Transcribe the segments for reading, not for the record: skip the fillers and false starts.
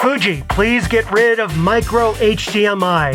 Fuji, please get rid of micro HDMI.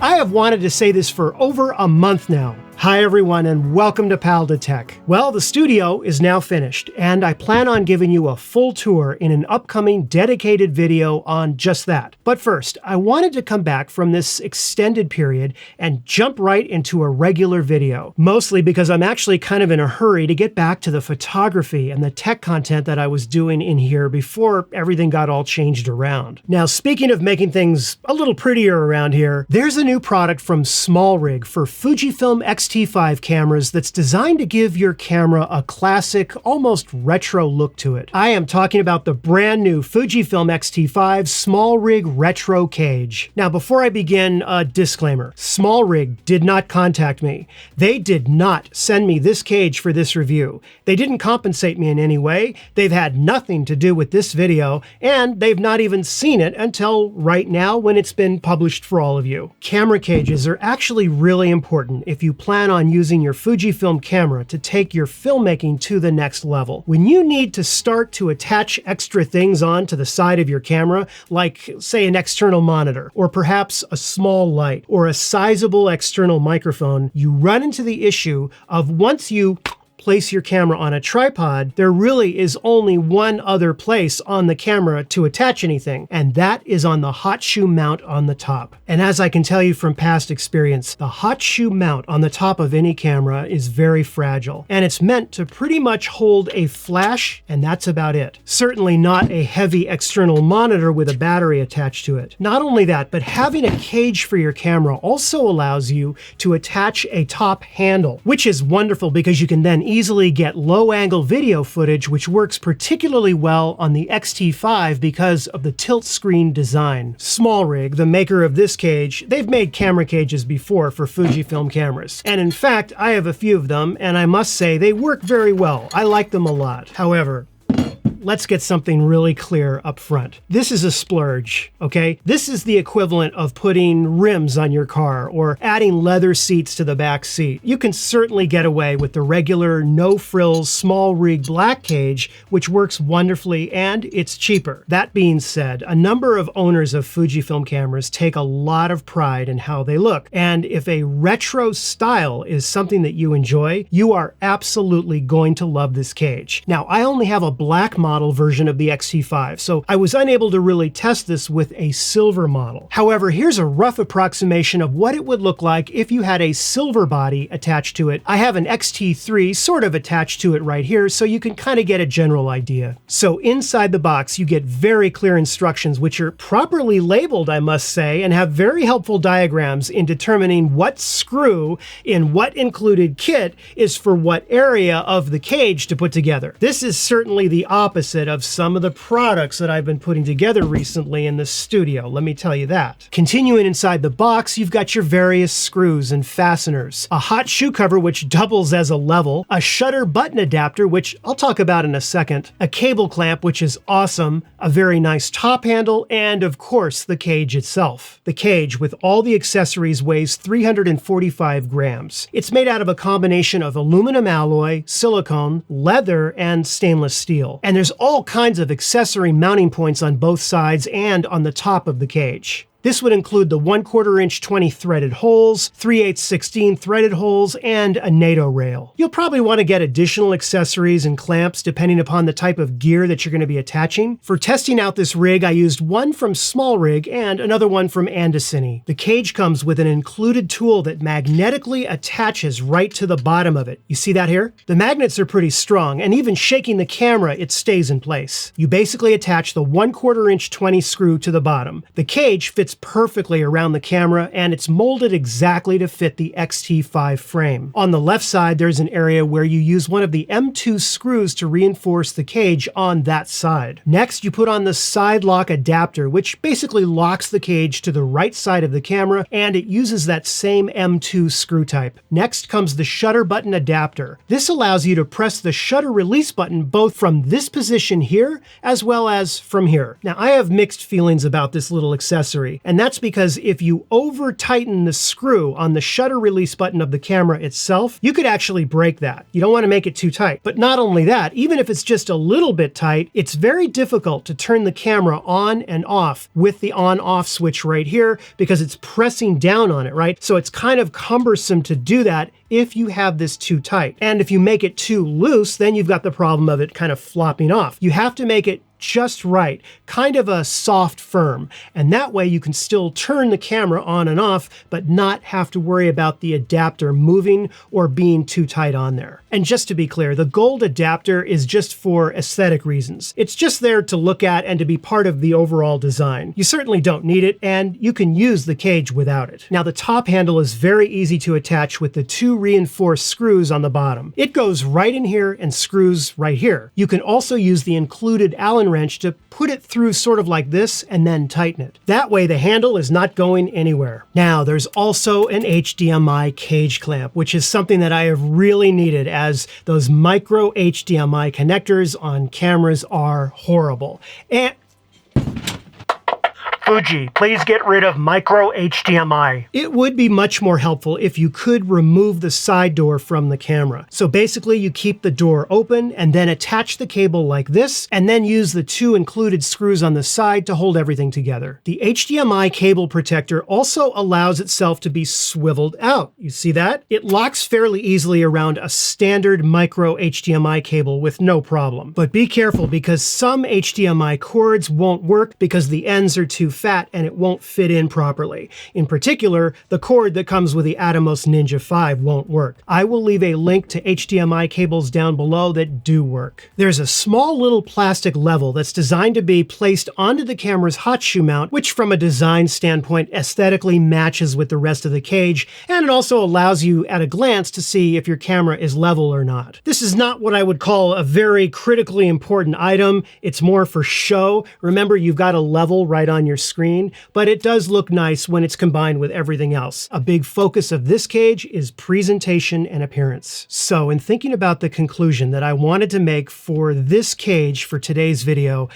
I have wanted to say this for over a month now. Hi everyone and welcome to Pal to Tech. Well, the studio is now finished and I plan on giving you a full tour in an upcoming dedicated video on just that. But first, I wanted to come back from this extended period and jump right into a regular video. Mostly because I'm actually kind of in a hurry to get back to the photography and the tech content that I was doing in here before everything got all changed around. Now, speaking of making things a little prettier around here, there's a new product from SmallRig for Fujifilm X-T5 cameras that's designed to give your camera a classic, almost retro look to it. I am talking about the brand new Fujifilm X-T5 SmallRig Retro Cage. Now, before I begin, a disclaimer. SmallRig did not contact me. They did not send me this cage for this review. They didn't compensate me in any way. They've had nothing to do with this video, and they've not even seen it until right now when it's been published for all of you. Camera cages are actually really important if you plan on using your Fujifilm camera to take your filmmaking to the next level. When you need to start to attach extra things onto the side of your camera, like say an external monitor, or perhaps a small light, or a sizable external microphone, you run into the issue of once you place your camera on a tripod, there really is only one other place on the camera to attach anything, and that is on the hot shoe mount on the top. And as I can tell you from past experience, the hot shoe mount on the top of any camera is very fragile, and it's meant to pretty much hold a flash, and that's about it. Certainly not a heavy external monitor with a battery attached to it. Not only that, but having a cage for your camera also allows you to attach a top handle, which is wonderful because you can then easily get low-angle video footage, which works particularly well on the X-T5 because of the tilt screen design. SmallRig, the maker of this cage, they've made camera cages before for Fujifilm cameras. And in fact, I have a few of them, and I must say they work very well. I like them a lot. However, let's get something really clear up front. This is a splurge, okay? This is the equivalent of putting rims on your car or adding leather seats to the back seat. You can certainly get away with the regular no-frills SmallRig black cage, which works wonderfully and it's cheaper. That being said, a number of owners of Fujifilm cameras take a lot of pride in how they look. And if a retro style is something that you enjoy, you are absolutely going to love this cage. Now, I only have a black model version of the X-T5, so I was unable to really test this with a silver model. However, here's a rough approximation of what it would look like if you had a silver body attached to it. I have an X-T3 sort of attached to it right here, so you can kind of get a general idea. So inside the box, you get very clear instructions, which are properly labeled, I must say, and have very helpful diagrams in determining what screw in what included kit is for what area of the cage to put together. This is certainly the opposite of some of the products that I've been putting together recently in the studio, let me tell you that. Continuing inside the box, you've got your various screws and fasteners, a hot shoe cover which doubles as a level, a shutter button adapter, which I'll talk about in a second, a cable clamp, which is awesome, a very nice top handle, and of course the cage itself. The cage with all the accessories weighs 345 grams. It's made out of a combination of aluminum alloy, silicone, leather, and stainless steel. And there's all kinds of accessory mounting points on both sides and on the top of the cage. This would include the 1/4 inch 20 threaded holes, 3/8 16 threaded holes, and a NATO rail. You'll probably want to get additional accessories and clamps depending upon the type of gear that you're going to be attaching. For testing out this rig, I used one from SmallRig and another one from Andesini. The cage comes with an included tool that magnetically attaches right to the bottom of it. You see that here? The magnets are pretty strong, and even shaking the camera, it stays in place. You basically attach the 1/4 inch 20 screw to the bottom. The cage fits perfectly around the camera, and it's molded exactly to fit the X-T5 frame. On the left side, there's an area where you use one of the M2 screws to reinforce the cage on that side. Next, you put on the side lock adapter, which basically locks the cage to the right side of the camera, and it uses that same M2 screw type. Next comes the shutter button adapter. This allows you to press the shutter release button both from this position here, as well as from here. Now, I have mixed feelings about this little accessory. tightly. And that's because if you over tighten the screw on the shutter release button of the camera itself, you could actually break that. You don't want to make it too tight. But not only that, even if it's just a little bit tight, it's very difficult to turn the camera on and off with the on-off switch right here because it's pressing down on it, right? So it's kind of cumbersome to do that if you have this too tight. And if you make it too loose, then you've got the problem of it kind of flopping off. You have to make it just right, kind of a soft firm. And that way you can still turn the camera on and off, but not have to worry about the adapter moving or being too tight on there. And just to be clear, the gold adapter is just for aesthetic reasons. It's just there to look at and to be part of the overall design. You certainly don't need it, and you can use the cage without it. Now, the top handle is very easy to attach with the 2 reinforced screws on the bottom. It goes right in here and screws right here. You can also use the included Allen wrench to put it through sort of like this and then tighten it. That way the handle is not going anywhere. Now, there's also an HDMI cage clamp, which is something that I have really needed, as those micro HDMI connectors on cameras are horrible. And Fuji, please get rid of micro HDMI. It would be much more helpful if you could remove the side door from the camera. So basically you keep the door open and then attach the cable like this, and then use the 2 included screws on the side to hold everything together. The HDMI cable protector also allows itself to be swiveled out. You see that? It locks fairly easily around a standard micro HDMI cable with no problem. But be careful, because some HDMI cords won't work because the ends are too fat and it won't fit in properly. In particular, the cord that comes with the Atomos Ninja 5 won't work. I will leave a link to HDMI cables down below that do work. There's a small little plastic level that's designed to be placed onto the camera's hot shoe mount, which from a design standpoint aesthetically matches with the rest of the cage, and it also allows you at a glance to see if your camera is level or not. This is not what I would call a very critically important item. It's more for show. Remember, you've got a level right on your screen, but it does look nice when it's combined with everything else. A big focus of this cage is presentation and appearance. So in thinking about the conclusion that I wanted to make for this cage for today's video,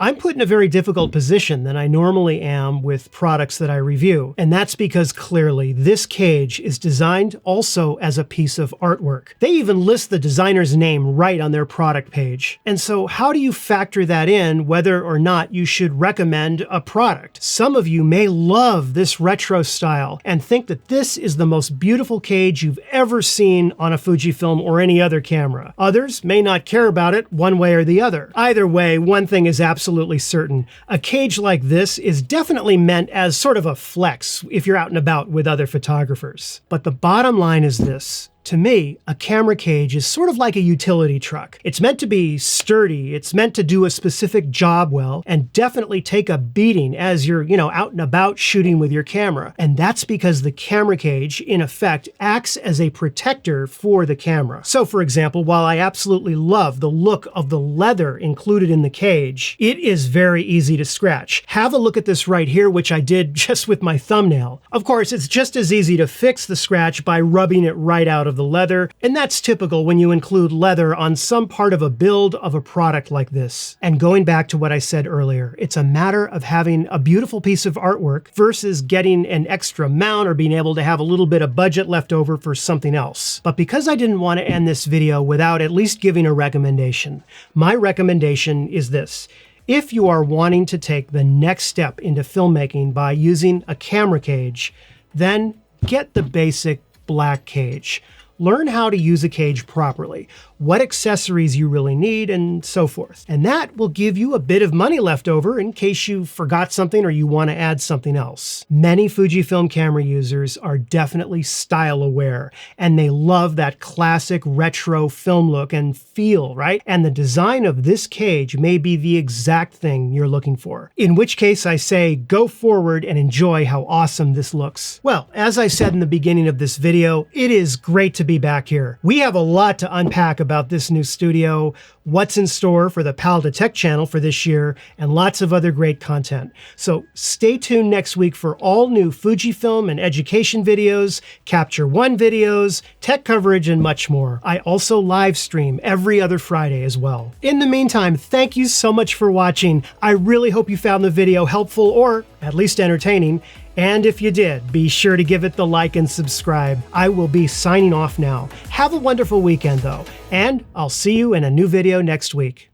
I'm put in a very difficult position than I normally am with products that I review. And that's because clearly this cage is designed also as a piece of artwork. They even list the designer's name right on their product page. And so how do you factor that in whether or not you should recommend a product? Some of you may love this retro style and think that this is the most beautiful cage you've ever seen on a Fujifilm or any other camera. Others may not care about it one way or the other. Either way, one thing is absolutely certain. A cage like this is definitely meant as sort of a flex if you're out and about with other photographers. But the bottom line is this. To me, a camera cage is sort of like a utility truck. It's meant to be sturdy, it's meant to do a specific job well, and definitely take a beating as you're, out and about shooting with your camera. And that's because the camera cage, in effect, acts as a protector for the camera. So for example, while I absolutely love the look of the leather included in the cage, it is very easy to scratch. Have a look at this right here, which I did just with my thumbnail. Of course, it's just as easy to fix the scratch by rubbing it right out of the leather, and that's typical when you include leather on some part of a build of a product like this. And going back to what I said earlier, it's a matter of having a beautiful piece of artwork versus getting an extra mount or being able to have a little bit of budget left over for something else. But because I didn't want to end this video without at least giving a recommendation, my recommendation is this. If you are wanting to take the next step into filmmaking by using a camera cage, then get the basic black cage. Learn how to use a cage properly, what accessories you really need, and so forth. And that will give you a bit of money left over in case you forgot something or you want to add something else. Many Fujifilm camera users are definitely style aware, and they love that classic retro film look and feel, right? And the design of this cage may be the exact thing you're looking for. In which case I say, go forward and enjoy how awesome this looks. Well, as I said in the beginning of this video, it is great to be back here. We have a lot to unpack about this new studio, what's in store for the Pal to Tech channel for this year, and lots of other great content. So stay tuned next week for all new Fujifilm and education videos, Capture One videos, tech coverage, and much more. I also live stream every other Friday as well. In the meantime, thank you so much for watching. I really hope you found the video helpful or at least entertaining. And if you did, be sure to give it the like and subscribe. I will be signing off now. Have a wonderful weekend though, and I'll see you in a new video next week.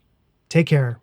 Take care.